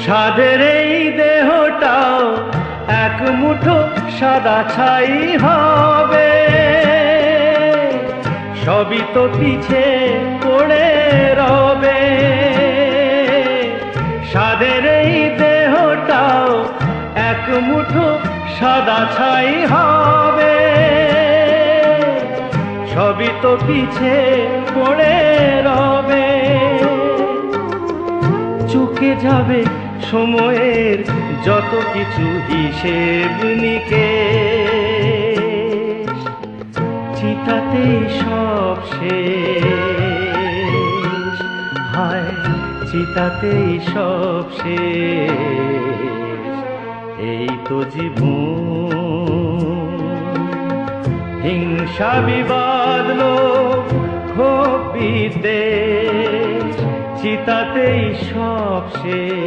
সাধের এই দেহটাও এক মুঠো সাদা ছাই হবে, সবই তো পিছে পড়ে রবে। সাধের এই দেহটাও এক মুঠো সাদা ছাই হবে, সবই তো পিছে পড়ে রবে। চুকে যাবে সময়ের যত কিছু হিসেব নিকেশ, চিতাতেই সব শেষ, হায় চিতাতেই সব শেষ। এই তো জীবন, হিংসা বিবাদ লোভ ক্ষোভ বিদ্বেষ, চিতাতেই সব শেষ।